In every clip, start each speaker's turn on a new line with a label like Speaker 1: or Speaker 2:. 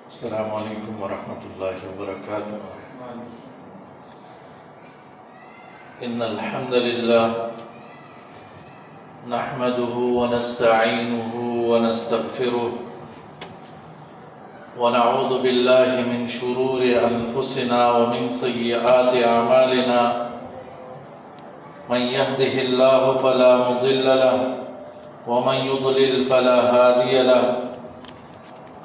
Speaker 1: السلام علیکم ورحمۃ اللہ وبرکاتہ۔ ان الحمد للہ نحمده ونستعینه ونستغفره ونعوذ باللہ من شرور انفسنا ومن سیئات اعمالنا من يهده الله فلا مضل له ومن يضلل فلا هادي له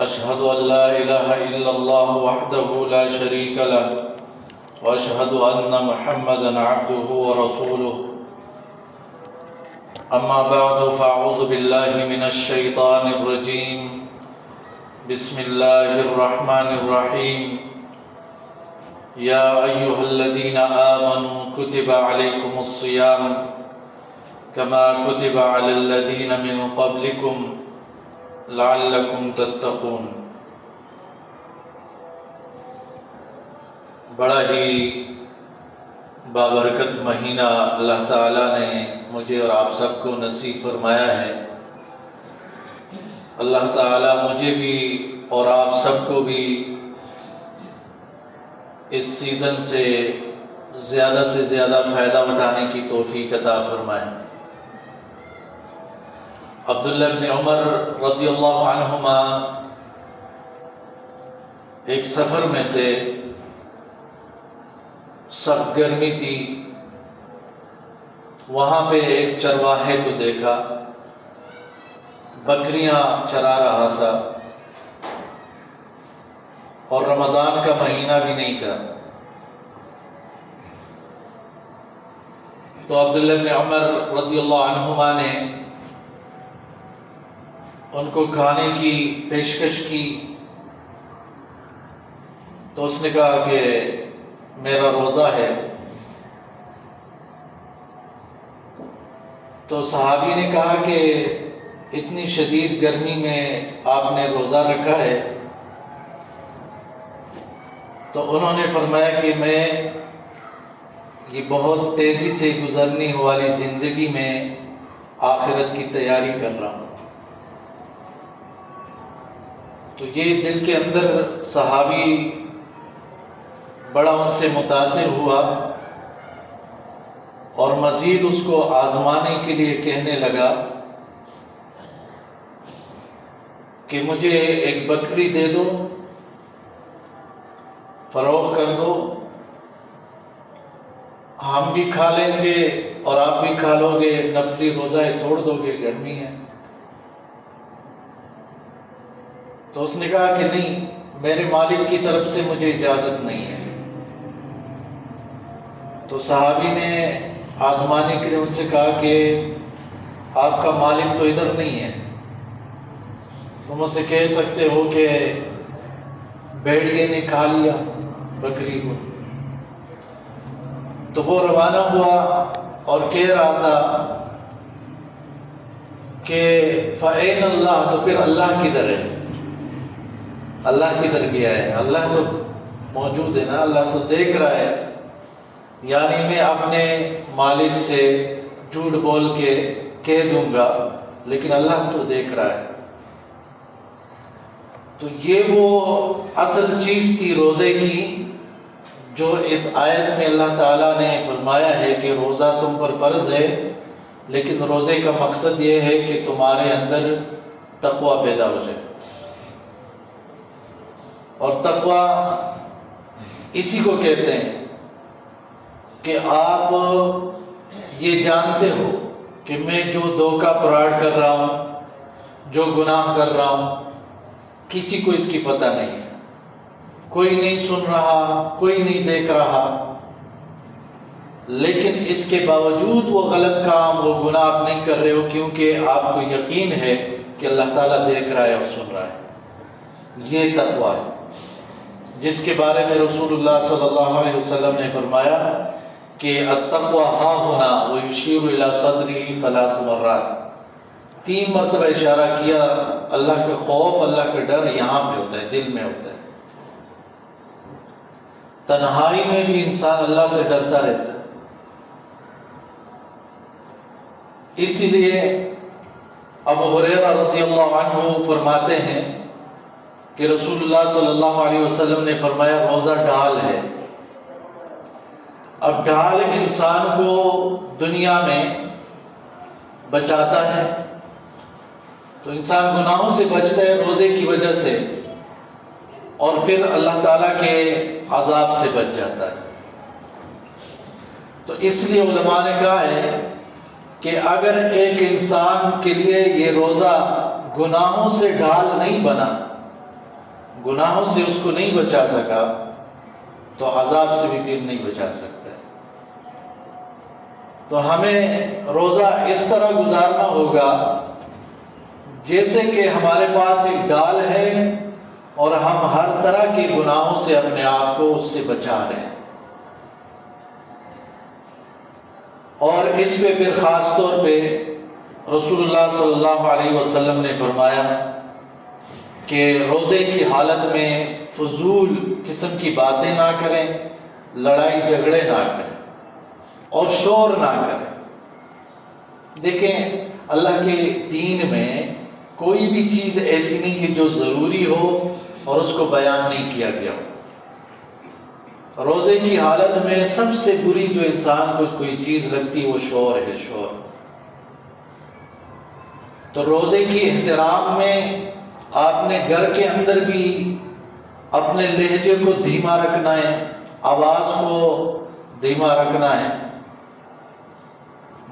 Speaker 1: أشهد أن لا إله إلا الله وحده لا شريك له وأشهد أن محمدا عبده ورسوله أما بعد فأعوذ بالله من الشيطان الرجيم بسم الله الرحمن الرحيم يا أيها الذين آمنوا كتب عليكم الصيام كما كتب على الذين من قبلكم لعلکم تتقون۔ بڑا ہی بابرکت مہینہ اللہ تعالیٰ نے مجھے اور آپ سب کو نصیب فرمایا ہے۔ اللہ تعالیٰ مجھے بھی اور آپ سب کو بھی اس سیزن سے زیادہ فائدہ اٹھانے کی توفیق عطا فرمائے۔ عبداللہ بن عمر رضی اللہ عنہما ایک سفر میں تھے، سخت گرمی تھی، وہاں پہ ایک چرواہے کو دیکھا، بکریاں چرا رہا تھا اور رمضان کا مہینہ بھی نہیں تھا۔ تو عبداللہ بن عمر رضی اللہ عنہما نے ان کو کھانے کی پیشکش کی، تو اس نے کہا کہ میرا روزہ ہے۔ تو صحابی نے کہا کہ اتنی شدید گرمی میں آپ نے روزہ رکھا ہے؟ تو انہوں نے فرمایا کہ میں یہ بہت تیزی سے گزرنے والی زندگی میں آخرت کی تیاری کر رہا ہوں۔ تو یہ دل کے اندر صحابی بڑا ان سے متاثر ہوا اور مزید اس کو آزمانے کے لیے کہنے لگا کہ مجھے ایک بکری دے دو، فروخت کر دو، ہم بھی کھا لیں گے اور آپ بھی کھا لو گے، نفلی روزہ توڑ دو گے، گرمی ہے۔ تو اس نے کہا کہ نہیں، میرے مالک کی طرف سے مجھے اجازت نہیں ہے۔ تو صحابی نے آزمانے کے لیے ان سے کہا کہ آپ کا مالک تو ادھر نہیں ہے، تم اسے کہہ سکتے ہو کہ بھیڑیے نے کھا لیا بکری کو۔ تو وہ روانہ ہوا اور کہہ رہا تھا کہ فَأَيْنَ اللَّهُ، تو پھر اللہ کدھر ہے؟ اللہ کدھر گیا ہے؟ اللہ تو موجود ہے نا، اللہ تو دیکھ رہا ہے۔ یعنی میں اپنے مالک سے جھوٹ بول کے کہہ دوں گا، لیکن اللہ تو دیکھ رہا ہے۔ تو یہ وہ اصل چیز تھی روزے کی، جو اس آیت میں اللہ تعالیٰ نے فرمایا ہے کہ روزہ تم پر فرض ہے، لیکن روزے کا مقصد یہ ہے کہ تمہارے اندر تقوی پیدا ہو جائے۔ اور تقوی اسی کو کہتے ہیں کہ آپ یہ جانتے ہو کہ میں جو دھوکہ فراڈ کر رہا ہوں، جو گناہ کر رہا ہوں، کسی کو اس کی پتہ نہیں ہے، کوئی نہیں سن رہا، کوئی نہیں دیکھ رہا، لیکن اس کے باوجود وہ غلط کام، وہ گناہ آپ نہیں کر رہے ہو، کیونکہ آپ کو یقین ہے کہ اللہ تعالیٰ دیکھ رہا ہے اور سن رہا ہے۔ یہ تقوی ہے جس کے بارے میں رسول اللہ صلی اللہ علیہ وسلم نے فرمایا کہ التقوی ہاں ہونا، ویشیر الی صدرہ ثلاث مرات، 3 مرتبہ اشارہ کیا، اللہ کا خوف، اللہ کا ڈر یہاں پہ ہوتا ہے، دل میں ہوتا ہے۔ تنہائی میں بھی انسان اللہ سے ڈرتا رہتا ہے۔ اسی لیے ابو ہریرہ رضی اللہ عنہ فرماتے ہیں کہ رسول اللہ صلی اللہ علیہ وسلم نے فرمایا روزہ ڈھال ہے. اب ڈھال انسان کو دنیا میں بچاتا ہے، تو انسان گناہوں سے بچتا ہے روزے کی وجہ سے، اور پھر اللہ تعالیٰ کے عذاب سے بچ جاتا ہے. تو اس لیے علماء نے کہا ہے کہ اگر ایک انسان کے لیے یہ روزہ گناہوں سے ڈھال نہیں بنا، گناہوں سے اس کو نہیں بچا سکا، تو عذاب سے بھی پھر نہیں بچا سکتا. تو ہمیں روزہ اس طرح گزارنا ہوگا جیسے کہ ہمارے پاس ایک ڈال ہے اور ہم ہر طرح کے گناہوں سے اپنے آپ کو اس سے بچا رہے ہیں. اور اس پہ پھر خاص طور پہ رسول اللہ صلی اللہ علیہ وسلم نے فرمایا کہ روزے کی حالت میں فضول قسم کی باتیں نہ کریں، لڑائی جھگڑے نہ کریں اور شور نہ کریں. دیکھیں اللہ کے دین میں کوئی بھی چیز ایسی نہیں کہ جو ضروری ہو اور اس کو بیان نہیں کیا گیا ہو. روزے کی حالت میں سب سے بری جو انسان کو کوئی چیز لگتی وہ شور ہے، شور. تو روزے کی احترام میں آپ نے گھر کے اندر بھی اپنے لہجے کو دھیما رکھنا ہے، آواز کو دھیما رکھنا ہے.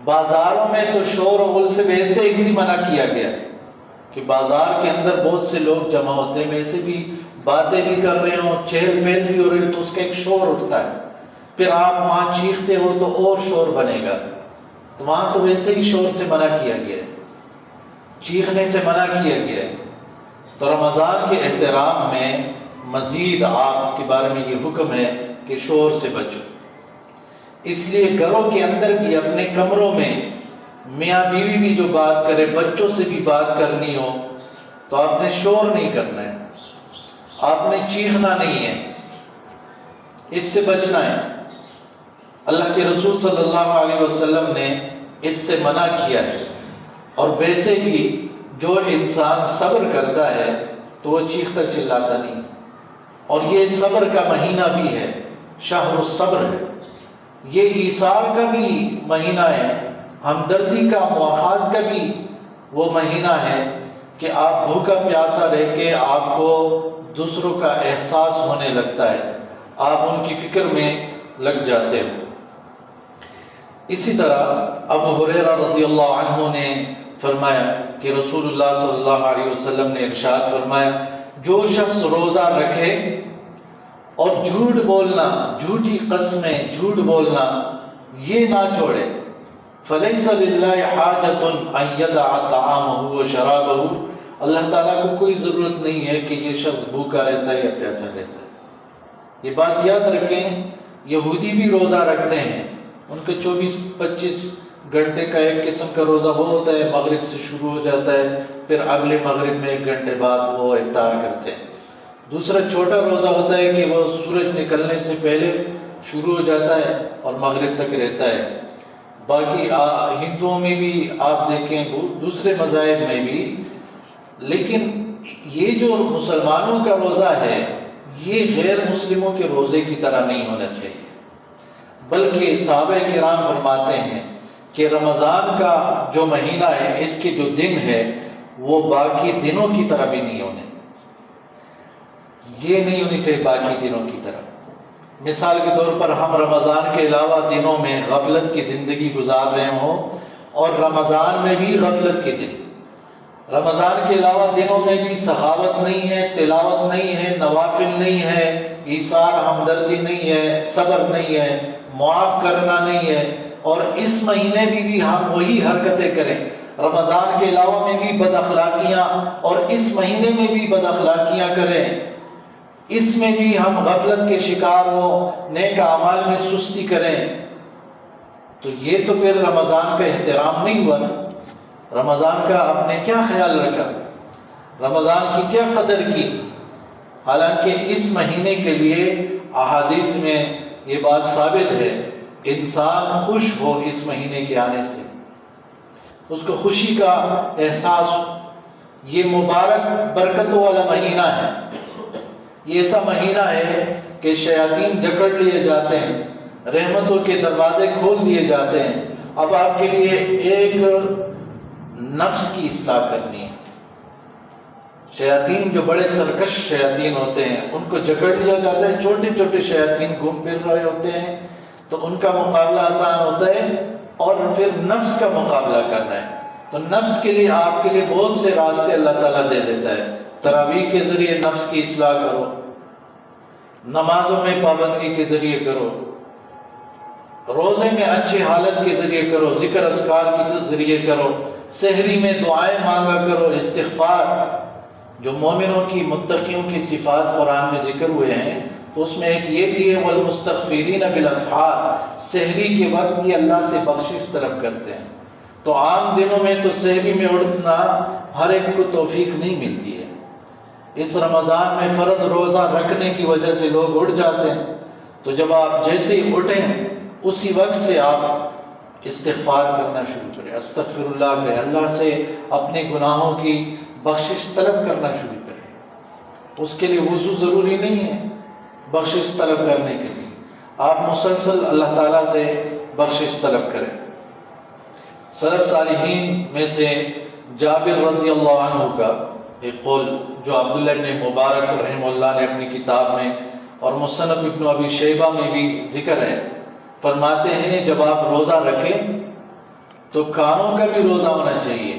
Speaker 1: بازاروں میں تو شور و غل سے ویسے ہی بھی منع کیا گیا ہے کہ بازار کے اندر بہت سے لوگ جمع ہوتے ہیں، ویسے بھی باتیں بھی کر رہے ہوں، چہل پہل بھی ہو رہی ہے، تو اس کا ایک شور اٹھتا ہے. پھر آپ وہاں چیختے ہو تو اور شور بنے گا. تو وہاں تو ویسے ہی شور سے منع کیا گیا ہے، چیخنے سے منع کیا گیا ہے. تو رمضان کے احترام میں مزید آپ کے بارے میں یہ حکم ہے کہ شور سے بچو. اس لیے گھروں کے اندر بھی اپنے کمروں میں میاں بیوی بھی جو بات کرے، بچوں سے بھی بات کرنی ہو تو آپ نے شور نہیں کرنا ہے، آپ نے چیخنا نہیں ہے، اس سے بچنا ہے. اللہ کے رسول صلی اللہ علیہ وسلم نے اس سے منع کیا ہے. اور ویسے بھی جو انسان صبر کرتا ہے تو وہ چیختا چلاتا نہیں. اور یہ صبر کا مہینہ بھی ہے، شہر الصبر ہے. یہ ایثار کا بھی مہینہ ہے، ہمدردی کا، مواخات کا بھی وہ مہینہ ہے کہ آپ بھوکا پیاسا رہ کے آپ کو دوسروں کا احساس ہونے لگتا ہے، آپ ان کی فکر میں لگ جاتے ہو. اسی طرح ابو ہریرہ رضی اللہ عنہ نے فرمایا کہ رسول اللہ صلی اللہ علیہ وسلم نے ارشاد فرمایا جو شخص روزہ رکھے اور جھوٹ بولنا، جھوٹی قسمیں، جھوٹ بولنا یہ نہ چھوڑے، فَلَيْسَ لِلَّهِ حَاجَةٌ أَن يَدَعَ طَعَامَهُ وَشَرَابَهُ. اللہ تعالیٰ کو کوئی ضرورت نہیں ہے کہ یہ شخص بھوکا رہتا ہے یا پیاسا رہتا ہے. یہ بات یاد رکھیں، یہودی بھی روزہ رکھتے ہیں، ان کے 24-25 گھنٹے کا ایک قسم کا روزہ وہ ہوتا ہے، مغرب سے شروع ہو جاتا ہے، پھر اگلے مغرب میں 1 گھنٹے بعد وہ افطار کرتے ہیں. دوسرا چھوٹا روزہ ہوتا ہے کہ وہ سورج نکلنے سے پہلے شروع ہو جاتا ہے اور مغرب تک رہتا ہے. باقی ہندوؤں میں بھی آپ دیکھیں، دوسرے مذاہب میں بھی. لیکن یہ جو مسلمانوں کا روزہ ہے یہ غیر مسلموں کے روزے کی طرح نہیں ہونا چاہیے، بلکہ صحابہ کرام فرماتے ہیں کہ رمضان کا جو مہینہ ہے اس کے جو دن ہے وہ باقی دنوں کی طرح بھی نہیں ہونے، یہ نہیں ہونی چاہیے باقی دنوں کی طرح. مثال کے طور پر ہم رمضان کے علاوہ دنوں میں غفلت کی زندگی گزار رہے ہوں اور رمضان میں بھی غفلت کے دن، رمضان کے علاوہ دنوں میں بھی سخاوت نہیں ہے، تلاوت نہیں ہے، نوافل نہیں ہے، ایثار ہمدردی نہیں ہے، صبر نہیں ہے، معاف کرنا نہیں ہے، اور اس مہینے میں بھی ہم وہی حرکتیں کریں، رمضان کے علاوہ میں بھی بد اخلاقیاں اور اس مہینے میں بھی بد اخلاقیاں کریں، اس میں بھی ہم غفلت کے شکار ہو، نیک اعمال میں سستی کریں، تو یہ تو پھر رمضان کا احترام نہیں ہوا نا. رمضان کا آپ نے کیا خیال رکھا، رمضان کی کیا قدر کی؟ حالانکہ اس مہینے کے لیے احادیث میں یہ بات ثابت ہے، انسان خوش ہو اس مہینے کے آنے سے، اس کو خوشی کا احساس ہو. یہ مبارک برکتوں والا مہینہ ہے، یہ ایسا مہینہ ہے کہ شیاطین جکڑ لیے جاتے ہیں، رحمتوں کے دروازے کھول دیے جاتے ہیں۔ اب آپ کے لیے ایک نفس کی اصلاح کرنی ہے۔ شیاطین جو بڑے سرکش شیاطین ہوتے ہیں ان کو جکڑ لیا جاتا ہے، چھوٹے چھوٹے شیاطین گھوم پھر رہے ہوتے ہیں، تو ان کا مقابلہ آسان ہوتا ہے، اور پھر نفس کا مقابلہ کرنا ہے تو نفس کے لیے آپ کے لیے بہت سے راستے اللہ تعالیٰ دے دیتا ہے۔ تراویح کے ذریعے نفس کی اصلاح کرو، نمازوں میں پابندی کے ذریعے کرو، روزے میں اچھی حالت کے ذریعے کرو، ذکر اذکار کے ذریعے کرو، سحری میں دعائیں مانگا کرو، استغفار۔ جو مومنوں کی متقیوں کی صفات قرآن میں ذکر ہوئے ہیں تو اس میں ایک یہ بھی ہے والمستغفرین بالاسحار، سحری کے وقت یہ اللہ سے بخشش طلب کرتے ہیں۔ تو عام دنوں میں تو سحری میں اٹھنا ہر ایک کو توفیق نہیں ملتی ہے، اس رمضان میں فرض روزہ رکھنے کی وجہ سے لوگ اٹھ جاتے ہیں، تو جب آپ جیسے ہی اٹھیں اسی وقت سے آپ استغفار کرنا شروع کریں، استغفر اللہ کہ اللہ سے اپنے گناہوں کی بخشش طلب کرنا شروع کریں۔ اس کے لیے وضو ضروری نہیں ہے، بخشش طلب کرنے کے لیے آپ مسلسل اللہ تعالیٰ سے بخشش طلب کریں۔ سلف صالحین میں سے جابر رضی اللہ عنہ کا ایک قول جو عبداللہ ابن مبارک رحمہ اللہ نے اپنی کتاب میں اور مصنف ابن ابی شیبہ میں بھی ذکر ہے، فرماتے ہیں جب آپ روزہ رکھیں تو کانوں کا بھی روزہ ہونا چاہیے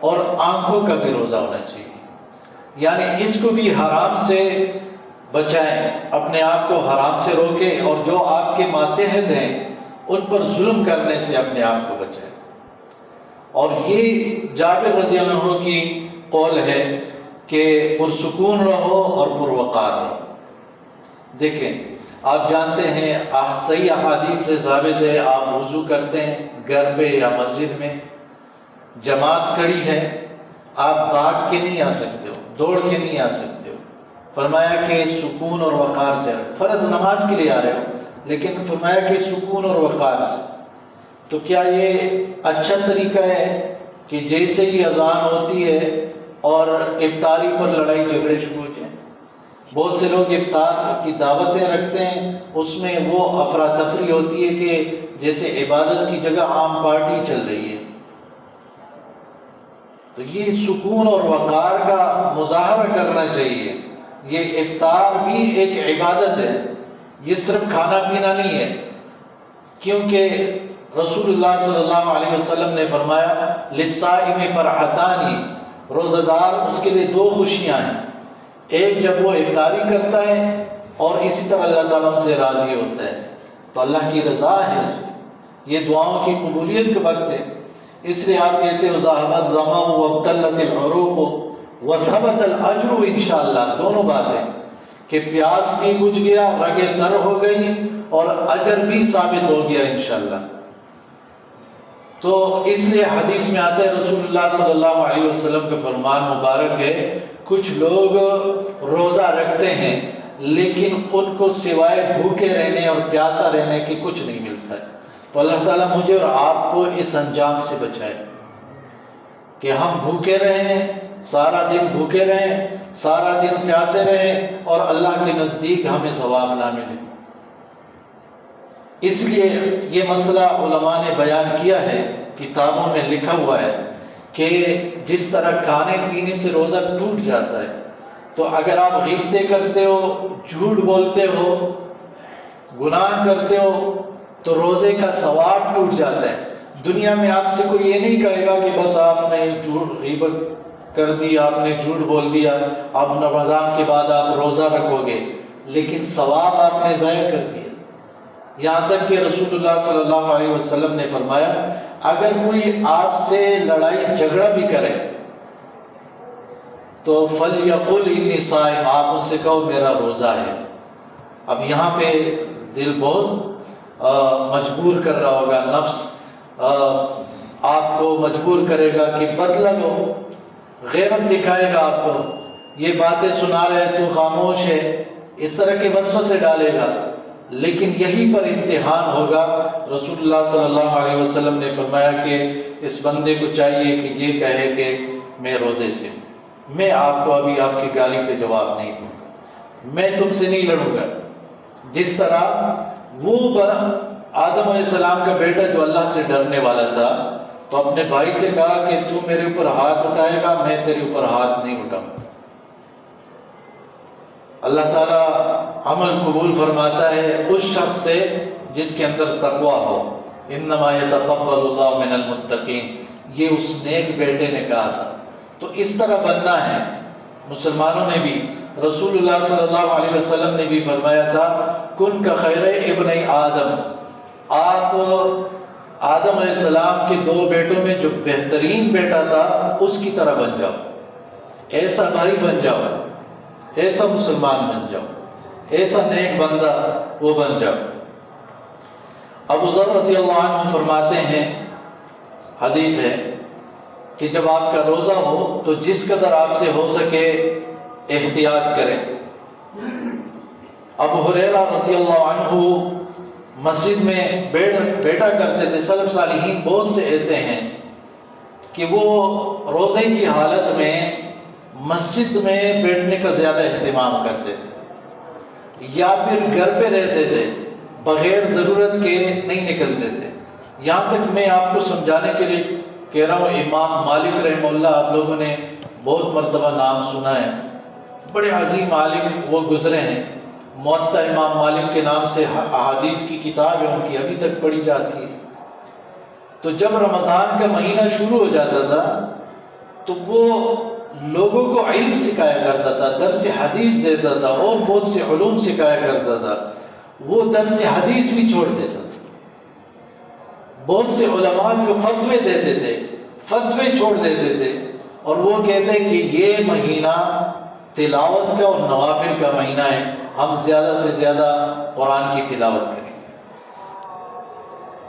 Speaker 1: اور آنکھوں کا بھی روزہ ہونا چاہیے، یعنی اس کو بھی حرام سے بچائیں، اپنے آپ کو حرام سے روکیں، اور جو آپ کے ماتحت ہیں ان پر ظلم کرنے سے اپنے آپ کو بچائیں۔ اور یہ جابر رضی اللہ عنہ کی قول ہے کہ پرسکون رہو اور پروقار رہو۔ دیکھیں آپ جانتے ہیں صحیح احادیث سے ثابت ہے، آپ وضو کرتے ہیں گھر پہ یا مسجد میں، جماعت کھڑی ہے، آپ بھاگ کے نہیں آ سکتے ہو، دوڑ کے نہیں آ سکتے ہو، فرمایا کہ سکون اور وقار سے، فرض نماز کے لیے آ رہے ہو لیکن فرمایا کہ سکون اور وقار سے۔ تو کیا یہ اچھا طریقہ ہے کہ جیسے ہی اذان ہوتی ہے اور افطاری پر لڑائی جھگڑے شروع ہو جائیں؟ بہت سے لوگ افطار کی دعوتیں رکھتے ہیں، اس میں وہ افراتفری ہوتی ہے کہ جیسے عبادت کی جگہ عام پارٹی چل رہی ہے۔ تو یہ سکون اور وقار کا مظاہرہ کرنا چاہیے، یہ افطار بھی ایک عبادت ہے، یہ صرف کھانا پینا نہیں ہے، کیونکہ رسول اللہ صلی اللہ علیہ وسلم نے فرمایا للصائم فرحتان، روزہ دار اس کے لیے دو خوشیاں ہیں، ایک جب وہ افطاری کرتا ہے اور اسی طرح اللہ تعالیٰ سے راضی ہوتا ہے، تو اللہ کی رضا ہے اس میں، یہ دعاؤں کی قبولیت کا وقت ہے۔ اس لیے آپ کہتے ہیں ذهب الظمأ وابتلت العروق وثبت الاجر انشاءاللہ، دونوں باتیں کہ پیاس بھی بجھ گیا، رگیں تر ہو گئی اور اجر بھی ثابت ہو گیا انشاءاللہ۔ تو اس لیے حدیث میں آتا ہے رسول اللہ صلی اللہ علیہ وسلم کا فرمان مبارک ہے، کچھ لوگ روزہ رکھتے ہیں لیکن ان کو سوائے بھوکے رہنے اور پیاسا رہنے کے کچھ نہیں ملتا ہے۔ تو اللہ تعالیٰ مجھے اور آپ کو اس انجام سے بچائے کہ ہم بھوکے رہیں، سارا دن بھوکے رہیں، سارا دن پیاسے رہیں اور اللہ کے نزدیک ہمیں ثواب نہ ملے۔ اس لیے یہ مسئلہ علماء نے بیان کیا ہے، کتابوں میں لکھا ہوا ہے کہ جس طرح کھانے پینے سے روزہ ٹوٹ جاتا ہے، تو اگر آپ غیبتیں کرتے ہو، جھوٹ بولتے ہو، گناہ کرتے ہو تو روزے کا ثواب ٹوٹ جاتا ہے۔ دنیا میں آپ سے کوئی یہ نہیں کہے گا کہ بس آپ نے جھوٹ غیبت کر دی، آپ نے جھوٹ بول دیا، اب رمضان کے بعد آپ روزہ رکھو گے، لیکن ثواب آپ نے ضائع کر دیا۔ یہاں تک کہ رسول اللہ صلی اللہ علیہ وسلم نے فرمایا اگر کوئی آپ سے لڑائی جھگڑا بھی کرے تو فَلْيَقُلْ إِنِّي صَائِمٌ، آپ ان سے کہو میرا روزہ ہے۔ اب یہاں پہ دل بہت مجبور کر رہا ہوگا، نفس آپ کو مجبور کرے گا کہ بدلہ لو، غیرت دکھائے گا آپ کو، یہ باتیں سنا رہے تو خاموش ہے، اس طرح کے وسوسے ڈالے گا، لیکن یہیں پر امتحان ہوگا۔ رسول اللہ صلی اللہ علیہ وسلم نے فرمایا کہ اس بندے کو چاہیے کہ یہ کہے کہ میں روزے سے ہوں، میں آپ کو ابھی آپ کی گالی پہ جواب نہیں دوں گا، میں تم سے نہیں لڑوں گا۔ جس طرح وہ آدم علیہ السلام کا بیٹا جو اللہ سے ڈرنے والا تھا تو اپنے بھائی سے کہا کہ تو میرے اوپر ہاتھ اٹھائے گا، میں تیرے اوپر ہاتھ نہیں اٹھاؤں گا۔ اللہ تعالیٰ عمل قبول فرماتا ہے اس شخص سے جس کے اندر تقویٰ ہو۔ انما یتقبل اللہ من المتقین، یہ اس نیک بیٹے نے کہا تھا۔ تو اس طرح بننا ہے۔ مسلمانوں نے بھی، رسول اللہ صلی اللہ علیہ وسلم نے بھی فرمایا تھا کن کا خیر ابن آدم، آپ آدم علیہ السلام کے دو بیٹوں میں جو بہترین بیٹا تھا اس کی طرح بن جاؤ، ایسا بھائی بن جاؤ، ایسا مسلمان بن جاؤ، ایسا نیک بندہ وہ بن جاؤ۔ ابو ذر رضی اللہ عنہ فرماتے ہیں، حدیث ہے کہ جب آپ کا روزہ ہو تو جس قدر آپ سے ہو سکے احتیاط کریں۔ ابو ہریرہ رضی اللہ عنہ مسجد میں بیٹھا کرتے تھے۔ سلف صالحین بہت سے ایسے ہیں کہ وہ روزے کی حالت میں مسجد میں بیٹھنے کا زیادہ اہتمام کرتے تھے، یا پھر گھر پہ رہتے تھے، بغیر ضرورت کے نہیں نکلتے تھے۔ یہاں تک میں آپ کو سمجھانے کے لیے کہہ رہا ہوں، امام مالک رحمہ اللہ، آپ لوگوں نے بہت مرتبہ نام سنا ہے، بڑے عظیم عالم وہ گزرے ہیں۔ موطا امام مالک کے نام سے احادیث کی کتاب ہے ان کی، ابھی تک پڑھی جاتی ہے۔ تو جب رمضان کا مہینہ شروع ہو جاتا تھا تو وہ لوگوں کو علم سکھایا کرتا تھا، درس حدیث دیتا تھا اور بہت سے علوم سکھایا کرتا تھا۔ وہ درس حدیث بھی چھوڑ دیتا تھا۔ بہت سے علماء جو فتوے دیتے تھے، فتوے چھوڑ دیتے تھے، اور وہ کہتے کہ یہ مہینہ تلاوت کا اور نوافل کا مہینہ ہے، ہم زیادہ سے زیادہ قرآن کی تلاوت کریں۔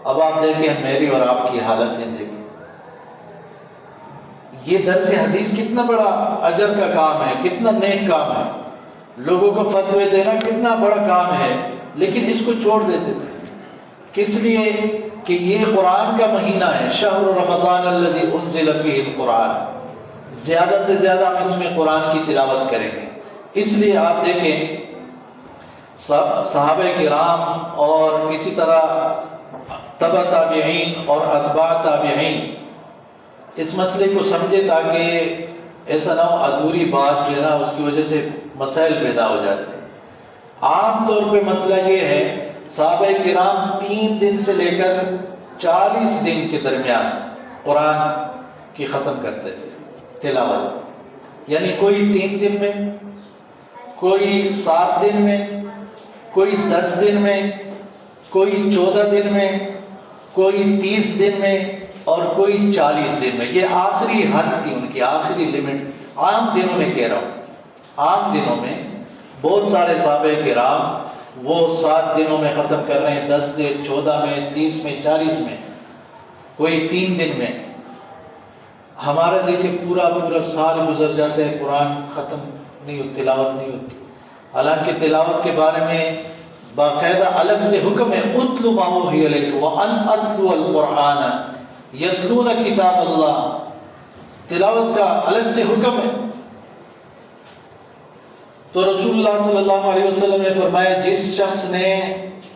Speaker 1: اب آپ دیکھیں میری اور آپ کی حالتیں دیکھیں، یہ درس حدیث کتنا بڑا اجر کا کام ہے، کتنا نیک کام ہے، لوگوں کو فتوے دینا کتنا بڑا کام ہے، لیکن اس کو چھوڑ دیتے تھے۔ کس لیے کہ یہ قرآن کا مہینہ ہے، شہر رمضان الذی انزل فیہ القرآن، زیادہ سے زیادہ ہم اس میں قرآن کی تلاوت کریں گے۔ اس لیے آپ دیکھیں صحابہ کرام اور اسی طرح تبع تابعین اور اتباع تابعین اس مسئلے کو سمجھے تاکہ ایسا نہ ہو ادھوری بات جو ہے نا اس کی وجہ سے مسائل پیدا ہو جاتے ہیں۔ عام طور پہ مسئلہ یہ ہے، صحابہ کرام 3 دن سے لے کر 40 دن کے درمیان قرآن کی ختم کرتے تھے تلاوت، یعنی کوئی 3 دن میں، کوئی 7 دن میں، کوئی 10 دن میں، کوئی 14 دن میں، کوئی 30 دن میں اور کوئی 40 دن میں۔ یہ آخری حد تھی ان کی، آخری لمٹ۔ عام دنوں میں کہہ رہا ہوں، عام دنوں میں بہت سارے صحابہ کرام وہ 7 دنوں میں ختم کر رہے ہیں، 10 دن، 14 میں، 30 میں، 40 میں، کوئی 3 دن میں۔ ہمارا دیکھیں پورا سال گزر جاتا ہے، قرآن ختم نہیں ہوتی، تلاوت نہیں ہوتی۔ حالانکہ تلاوت کے بارے میں باقاعدہ الگ سے حکم ہے، اتل ما اوحی الیک وان اتلو القرآن یتلون کتاب اللہ، تلاوت کا الگ سے حکم ہے۔ تو رسول اللہ صلی اللہ علیہ وسلم نے فرمایا جس شخص نے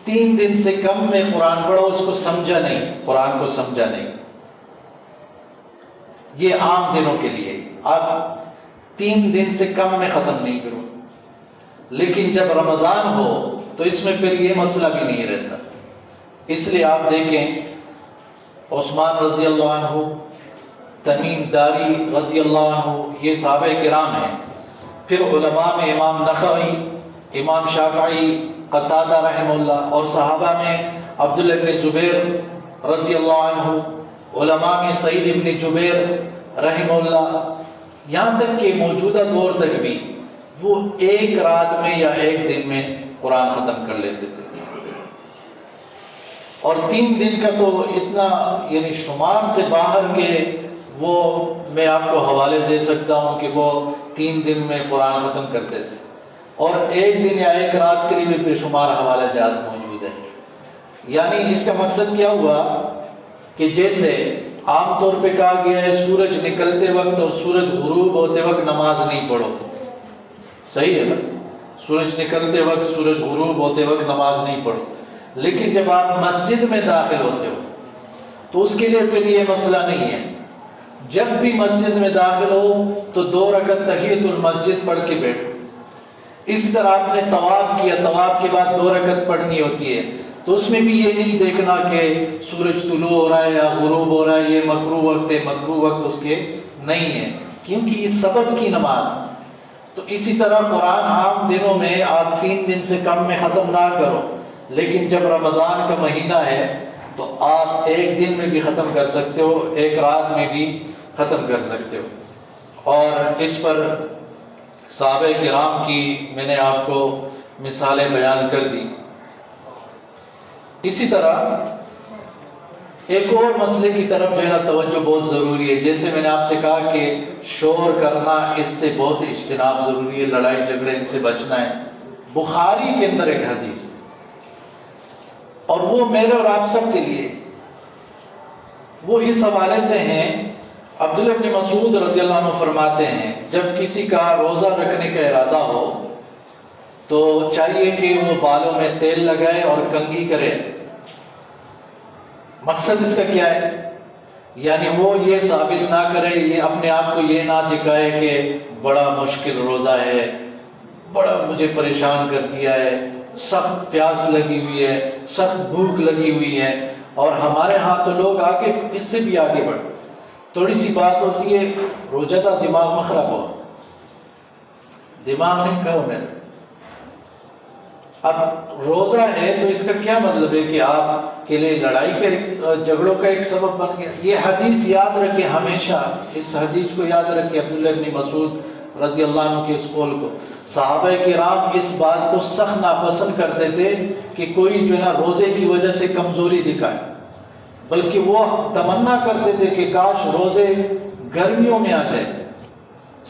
Speaker 1: 3 دن سے کم میں قرآن پڑھا اس کو سمجھا نہیں، قرآن کو سمجھا نہیں۔ یہ عام دنوں کے لیے، آپ 3 دن سے کم میں ختم نہیں کرو، لیکن جب رمضان ہو تو اس میں پھر یہ مسئلہ بھی نہیں رہتا۔ اس لیے آپ دیکھیں عثمان رضی اللہ عنہ، تمیم داری رضی اللہ عنہ، یہ صحابہ کرام ہیں۔ پھر علماء میں امام نخعی، امام شافعی، قتادہ رحمہ اللہ، اور صحابہ میں عبداللہ بن زبیر رضی اللہ عنہ، علماء میں سعید بن جبیر رحمہ اللہ، یہاں تک کہ موجودہ دور تک بھی وہ ایک رات میں یا ایک دن میں قرآن ختم کر لیتے تھے۔ اور 3 دن کا تو اتنا یعنی شمار سے باہر کے وہ میں آپ کو حوالے دے سکتا ہوں کہ وہ 3 دن میں قرآن ختم کرتے تھے، اور ایک دن یا ایک رات کے لیے بھی بے شمار حوالے جات موجود ہیں۔ یعنی اس کا مقصد کیا ہوا کہ جیسے عام طور پہ کہا گیا ہے سورج نکلتے وقت اور سورج غروب ہوتے وقت نماز نہیں پڑھو، صحیح ہے نا؟ سورج نکلتے وقت سورج غروب ہوتے وقت نماز نہیں پڑھو، لیکن جب آپ مسجد میں داخل ہوتے ہو تو اس کے لیے پھر یہ مسئلہ نہیں ہے. جب بھی مسجد میں داخل ہو تو 2 رکعت تحیۃ المسجد پڑھ کے بیٹھو. اسی طرح آپ نے طواف کیا، طواف کے بعد 2 رکعت پڑھنی ہوتی ہے، تو اس میں بھی یہ نہیں دیکھنا کہ سورج طلوع ہو رہا ہے یا غروب ہو رہا ہے، یہ مکروہ وقت ہے، مکروہ وقت اس کے نہیں ہے، کیونکہ یہ سبب کی نماز. تو اسی طرح قرآن عام دنوں میں آپ 3 دن سے کم میں ختم نہ کرو، لیکن جب رمضان کا مہینہ ہے تو آپ 1 دن میں بھی ختم کر سکتے ہو، 1 رات میں بھی ختم کر سکتے ہو. اور اس پر صحابہ کرام کی میں نے آپ کو مثالیں بیان کر دی. اسی طرح ایک اور مسئلے کی طرف جو ہے نا توجہ بہت ضروری ہے. جیسے میں نے آپ سے کہا کہ شور کرنا، اس سے بہت اجتناب ضروری ہے، لڑائی جھگڑے ان سے بچنا ہے. بخاری کے اندر ایک حدیث اور وہ میرے اور آپ سب کے لیے، وہ اس حوالے سے ہیں. عبداللہ بن مسعود رضی اللہ عنہ فرماتے ہیں جب کسی کا روزہ رکھنے کا ارادہ ہو تو چاہیے کہ وہ بالوں میں تیل لگائے اور کنگھی کرے. مقصد اس کا کیا ہے؟ یعنی وہ یہ ثابت نہ کرے، یہ اپنے آپ کو یہ نہ دکھائے کہ بڑا مشکل روزہ ہے، بڑا مجھے پریشان کر دیا ہے، سخت پیاس لگی ہوئی ہے، سخت بھوک لگی ہوئی ہے. اور ہمارے ہاں تو لوگ آگے اس سے بھی آگے بڑھ، تھوڑی سی بات ہوتی ہے روزہ کا دماغ مخرب ہو، دماغ نہیں کہو میرا. اب روزہ ہے تو اس کا کیا مطلب ہے کہ آپ کے لیے لڑائی کے جھگڑوں کا ایک سبب بن گیا؟ یہ حدیث یاد رکھے، ہمیشہ اس حدیث کو یاد رکھے، عبداللہ بن مسعود رضی اللہ عنہ کے اس قول کو. صحابہ کرام اس بات کو سخت ناپسند کرتے تھے کہ کوئی جو ہے نا روزے کی وجہ سے کمزوری دکھائے، بلکہ وہ تمنا کرتے تھے کہ کاش روزے گرمیوں میں آ جائے.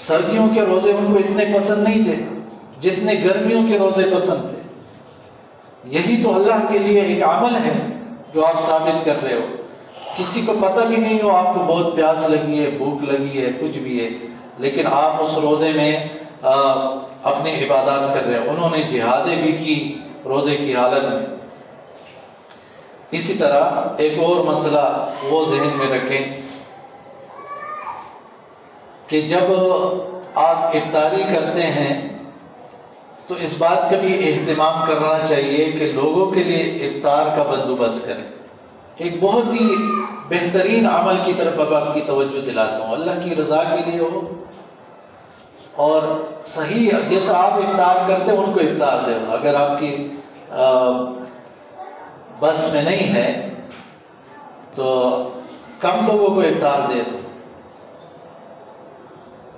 Speaker 1: سردیوں کے روزے ان کو اتنے پسند نہیں تھے جتنے گرمیوں کے روزے پسند تھے. یہی تو اللہ کے لیے ایک عمل ہے جو آپ ثابت کر رہے ہو. کسی کو پتہ بھی نہیں ہو آپ کو بہت پیاس لگی ہے، بھوک لگی ہے، کچھ بھی ہے، لیکن آپ اس روزے میں اپنی عبادات کر رہے ہو. انہوں نے جہادیں بھی کی روزے کی حالت میں. اسی طرح ایک اور مسئلہ وہ ذہن میں رکھیں کہ جب آپ افطاری کرتے ہیں تو اس بات کا بھی اہتمام کرنا چاہیے کہ لوگوں کے لیے افطار کا بندوبست کریں. ایک بہت ہی بہترین عمل کی طرف اب آپ کی توجہ دلاتا ہوں، اللہ کی رضا کے لیے ہو اور صحیح جیسا آپ افطار کرتے ہیں ان کو افطار دے دو. اگر آپ کی بس میں نہیں ہے تو کم لوگوں کو افطار دے دو.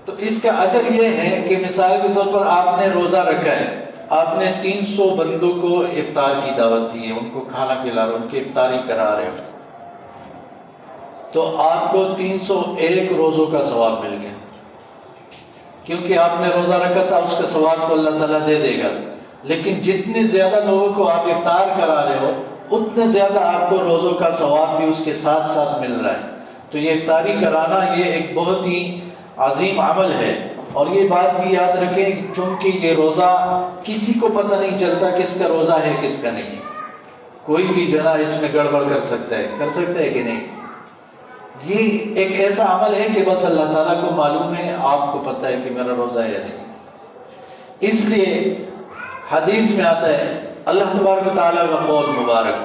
Speaker 1: تو اس کا اجر یہ ہے کہ مثال کے طور پر آپ نے روزہ رکھا ہے، آپ نے 300 بندوں کو افطار کی دعوت دی ہے، ان کو کھانا کھلا رہے ہو، ان کی افطاری کرا رہے ہو، تو آپ کو 301 روزوں کا ثواب مل گیا. کیونکہ آپ نے روزہ رکھا تھا، اس کا ثواب تو اللہ تعالیٰ دے دے گا. لیکن جتنے زیادہ لوگوں کو آپ افطار کرا رہے ہو اتنے زیادہ آپ کو روزوں کا ثواب بھی اس کے ساتھ ساتھ مل رہا ہے. تو یہ افطاری کرانا یہ ایک بہت ہی عظیم عمل ہے. اور یہ بات بھی یاد رکھیں کہ چونکہ یہ روزہ کسی کو پتہ نہیں چلتا کس کا روزہ ہے کس کا نہیں ہے. کوئی بھی جو ہے نا اس میں گڑبڑ کر سکتا ہے کہ نہیں. یہ ایک ایسا عمل ہے کہ بس اللہ تعالیٰ کو معلوم ہے، آپ کو پتہ ہے کہ میرا روزہ ہے یا نہیں. اس لیے حدیث میں آتا ہے اللہ تبارک و تعالیٰ کا قول مبارک،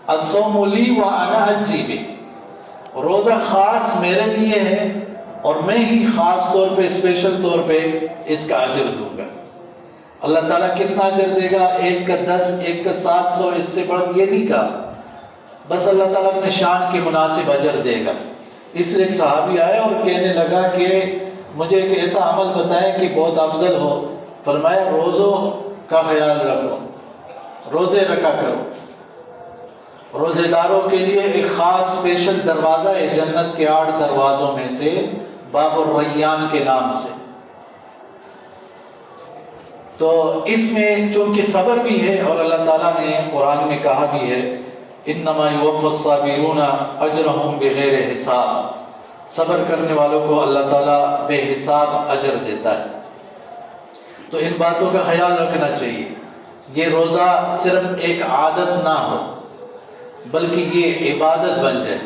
Speaker 1: الصوم لی وانا اجزی بہ، روزہ خاص میرے لیے ہے اور میں ہی خاص طور پہ اسپیشل طور پہ اس کا اجر دوں گا. اللہ تعالیٰ کتنا اجر دے گا؟ 1 کا 10، 1 کا 700، اس سے بڑھ یہ نہیں کہا. بس اللہ تعالیٰ اپنے شان کے مناسب اجر دے گا. اس لیے ایک صحابی آیا اور کہنے لگا کہ مجھے ایک ایسا عمل بتائیں کہ بہت افضل ہو. فرمایا روزوں کا خیال رکھو، روزے رکھا کرو. روزے داروں کے لیے ایک خاص اسپیشل دروازہ ہے جنت کے 8 دروازوں میں سے، باب الریان کے نام سے. تو اس میں چونکہ صبر بھی ہے اور اللہ تعالیٰ نے قرآن میں کہا بھی ہے انما یوفی الصابرون اجرہم بغیر حساب، صبر کرنے والوں کو اللہ تعالیٰ بے حساب اجر دیتا ہے۔ تو ان باتوں کا خیال رکھنا چاہیے، یہ روزہ صرف ایک عادت نہ ہو بلکہ یہ عبادت بن جائے۔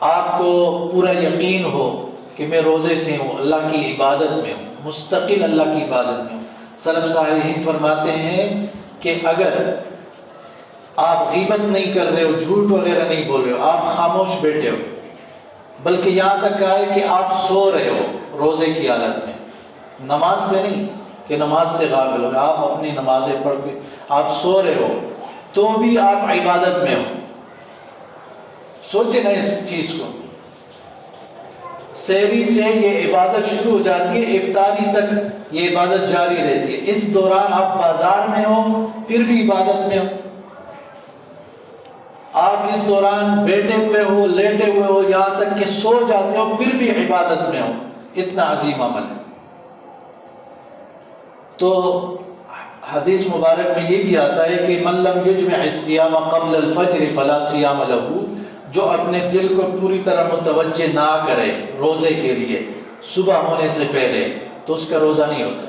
Speaker 1: آپ کو پورا یقین ہو کہ میں روزے سے ہوں، اللہ کی عبادت میں ہوں، مستقل اللہ کی عبادت میں ہوں۔ سلف صالحین فرماتے ہیں کہ اگر آپ غیبت نہیں کر رہے ہو، جھوٹ وغیرہ نہیں بول رہے ہو، آپ خاموش بیٹھے ہو، بلکہ یہاں تک آئے کہ آپ سو رہے ہو روزے کی حالت میں، نماز سے نہیں کہ نماز سے غافل ہو، آپ اپنی نمازیں پڑھ کے آپ سو رہے ہو تو بھی آپ عبادت میں ہو۔ سوچیں نا اس چیز کو، سحری سے یہ عبادت شروع ہو جاتی ہے، افطاری تک یہ عبادت جاری رہتی ہے۔ اس دوران آپ بازار میں ہو پھر بھی عبادت میں ہو، آپ اس دوران بیٹھے ہوئے ہو، لیٹے ہوئے ہو، یہاں تک کہ سو جاتے ہو پھر بھی عبادت میں ہو۔ اتنا عظیم عمل ہے۔ تو حدیث مبارک میں یہ بھی آتا ہے کہ من لم یجمع الصیام قبل الفجر فلا صیام له، جو اپنے دل کو پوری طرح متوجہ نہ کرے روزے کے لیے صبح ہونے سے پہلے تو اس کا روزہ نہیں ہوتا۔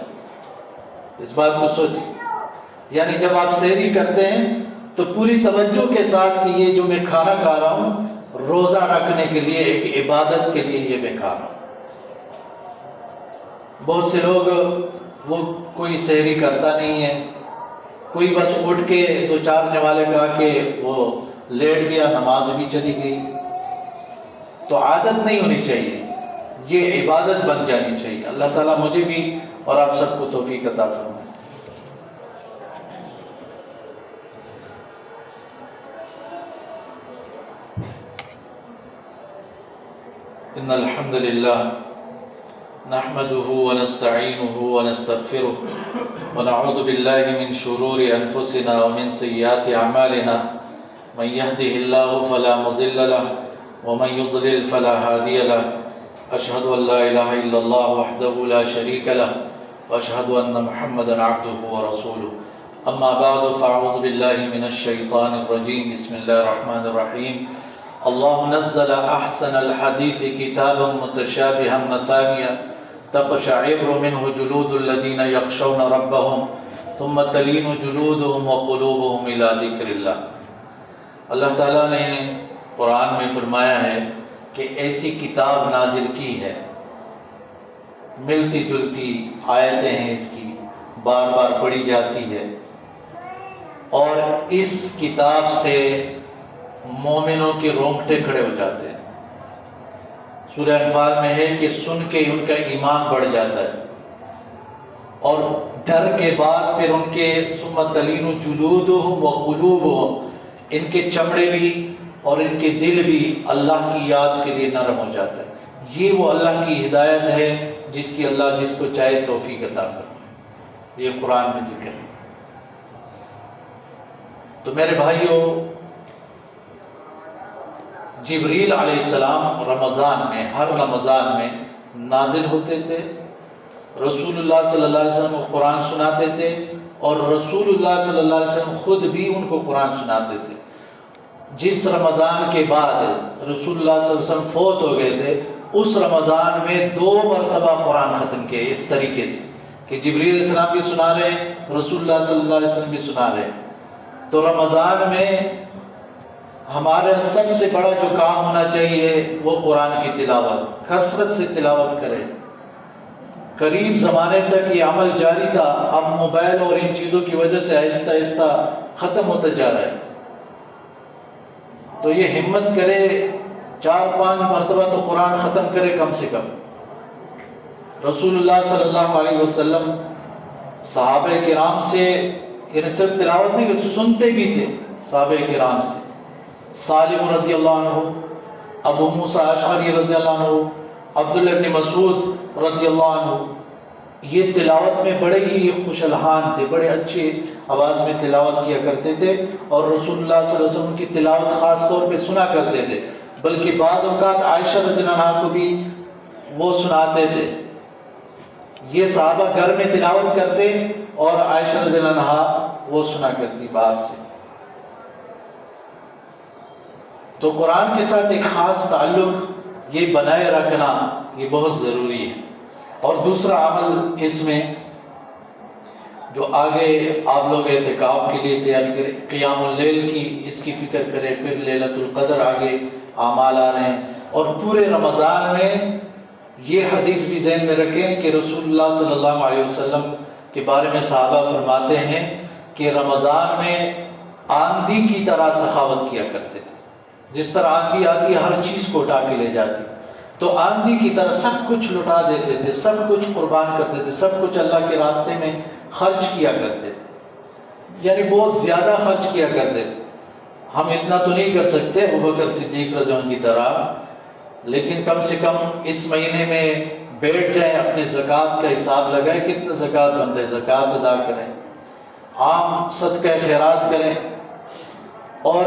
Speaker 1: اس بات کو سوچیں، یعنی جب آپ سحری کرتے ہیں تو پوری توجہ کے ساتھ کہ یہ جو میں کھانا کھا رہا ہوں روزہ رکھنے کے لیے، ایک عبادت کے لیے یہ میں کھا رہا ہوں۔ بہت سے لوگ وہ کوئی سحری کرتا نہیں ہے، کوئی بس اٹھ کے دو چار نوالے کہا کہ وہ لیٹ گیا، نماز بھی چلی گئی۔ تو عادت نہیں ہونی چاہیے، یہ عبادت بن جانی چاہیے۔ اللہ تعالیٰ مجھے بھی اور آپ سب کو توفیق عطا فرمائے۔ ان الحمد للہ نحمده ونستعینه ونستغفره ونعوذ باللہ من شرور انفسنا ومن سیئات اعمالنا، من يهده الله فلا مضل له ومن يضلل فلا هادي له، اشهد ان لا اله الا الله وحده لا شريك له واشهد ان محمدا عبده ورسوله، اما بعد فاعوذ بالله من الشيطان الرجيم، بسم الله الرحمن الرحيم۔ اللہ نزل احسن الحدیث کتابا متشابہا مثانیہ تقشعر منہ جلود الذین یخشون ربهم ثم تلین جلودهم وقلوبهم الى ذکر اللہ۔ اللہ تعالیٰ نے قرآن میں فرمایا ہے کہ ایسی کتاب نازل کی ہے، ملتی جلتی آیتیں ہیں اس کی، بار بار پڑھی جاتی ہے، اور اس کتاب سے مومنوں کے رونگٹے کھڑے ہو جاتے ہیں۔ سورہ انفال میں ہے کہ سن کے ان کا ایمان بڑھ جاتا ہے، اور ڈر کے بعد پھر ان کے ثم تلین جلودہم وقلوبہم، ان کے چمڑے بھی اور ان کے دل بھی اللہ کی یاد کے لیے نرم ہو جاتا ہے۔ یہ وہ اللہ کی ہدایت ہے جس کی اللہ جس کو چاہے توفیق عطا کرے، یہ قرآن میں ذکر ہے۔ تو میرے بھائیوں، جبریل علیہ السلام رمضان میں، ہر رمضان میں نازل ہوتے تھے، رسول اللہ صلی اللہ علیہ وسلم کو قرآن سناتے تھے، اور رسول اللہ صلی اللہ علیہ وسلم خود بھی ان کو قرآن سناتے تھے۔ جس رمضان کے بعد رسول اللہ صلی اللہ علیہ وسلم فوت ہو گئے تھے، اس رمضان میں 2 مرتبہ قرآن ختم کیے، اس طریقے سے کہ جبریل علیہ السلام بھی سنا رہے ہیں، رسول اللہ صلی اللہ علیہ وسلم بھی سنا رہے ہیں۔ تو رمضان میں ہمارا سب سے بڑا جو کام ہونا چاہیے وہ قرآن کی تلاوت، کثرت سے تلاوت کریں۔ قریب زمانے تک یہ عمل جاری تھا، اب موبائل اور ان چیزوں کی وجہ سے آہستہ آہستہ ختم ہوتا جا رہا ہے۔ تو یہ ہمت کرے 4-5 مرتبہ تو قرآن ختم کرے کم سے کم۔ رسول اللہ صلی اللہ علیہ وسلم صحابہ کرام سے یعنی صرف تلاوت نہیں کہ سنتے بھی تھے صحابہ کرام سے۔ سالم رضی اللہ عنہ، ابو موسیٰ اشعری رضی اللہ عنہ، عبداللہ بن مسعود رضی اللہ عنہ، یہ تلاوت میں بڑے ہی خوش الحان تھے، بڑے اچھی آواز میں تلاوت کیا کرتے تھے، اور رسول اللہ صلی اللہ علیہ وسلم کی تلاوت خاص طور پہ سنا کرتے تھے، بلکہ بعض اوقات عائشہ رضی اللہ عنہ کو بھی وہ سناتے تھے۔ یہ صحابہ گھر میں تلاوت کرتے اور عائشہ رضی اللہ عنہ وہ سنا کرتی باہر سے۔ تو قرآن کے ساتھ ایک خاص تعلق یہ بنائے رکھنا یہ بہت ضروری ہے۔ اور دوسرا عمل اس میں جو آگے آپ لوگ اعتکاف کے لیے تیاری کریں، قیام اللیل کی اس کی فکر کریں، پھر لیلۃ القدر آگے اعمال آ رہے ہیں، اور پورے رمضان میں یہ حدیث بھی ذہن میں رکھیں کہ رسول اللہ صلی اللہ علیہ وسلم کے بارے میں صحابہ فرماتے ہیں کہ رمضان میں آندھی کی طرح سخاوت کیا کرتے تھے۔ جس طرح آندھی آتی ہے ہر چیز کو اٹھا کے لے جاتی، تو آندھی کی طرح سب کچھ لٹا دیتے تھے، سب کچھ قربان کرتے تھے، سب کچھ اللہ کے راستے میں خرچ کیا کرتے تھے، یعنی بہت زیادہ خرچ کیا کرتے تھے۔ ہم اتنا تو نہیں کر سکتے ابوبکر صدیق رضی اللہ عنہ کی طرح، لیکن کم سے کم اس مہینے میں بیٹھ جائیں، اپنے زکوٰۃ کا حساب لگائیں، کتنا زکوٰۃ بنتا ہے، زکوٰۃ ادا کریں، عام صدقہ خیرات کریں، اور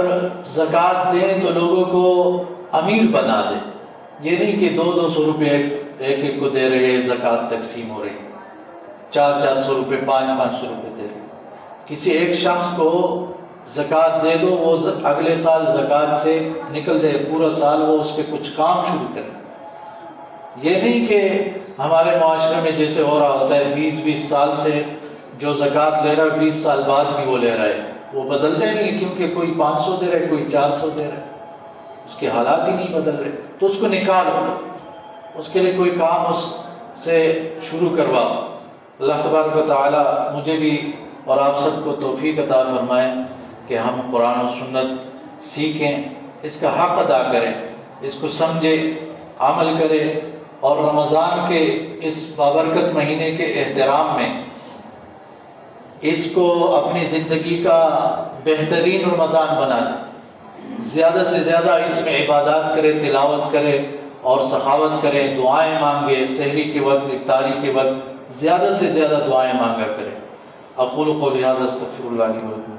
Speaker 1: زکوٰۃ دیں تو لوگوں کو امیر بنا دیں۔ یہ نہیں کہ 200 روپے ایک کو دے رہے، زکوٰۃ تقسیم ہو رہی، 400 روپے 500 روپے دے رہے۔ کسی ایک شخص کو زکوٰۃ دے دو، وہ اگلے سال زکوٰۃ سے نکل جائے، پورا سال وہ اس پہ کچھ کام شروع کرے۔ یہ نہیں کہ ہمارے معاشرے میں جیسے ہو رہا ہوتا ہے 20 سال سے جو زکوٰۃ لے رہا ہے 20 سال بعد بھی وہ لے رہا ہے، وہ بدلتے نہیں، کیونکہ کوئی 500 دے رہا ہے، کوئی 400 دے رہا ہے، اس کے حالات ہی نہیں بدل رہے، تو اس کو نکالو، اس کے لیے کوئی کام اس سے شروع کرواؤ۔ اللہ تبارک و تعالی مجھے بھی اور آپ سب کو توفیق عطا فرمائے کہ ہم قرآن و سنت سیکھیں، اس کا حق ادا کریں، اس کو سمجھیں، عمل کریں، اور رمضان کے اس بابرکت مہینے کے احترام میں اس کو اپنی زندگی کا بہترین رمضان بنا دیں، زیادہ سے زیادہ اس میں عبادات کرے، تلاوت کرے اور سخاوت کرے، دعائیں مانگے، سحری کے وقت، افطاری کے وقت زیادہ سے زیادہ دعائیں مانگا کرے۔ اقول قولی ھذا استغفر اللہ لی ولکم۔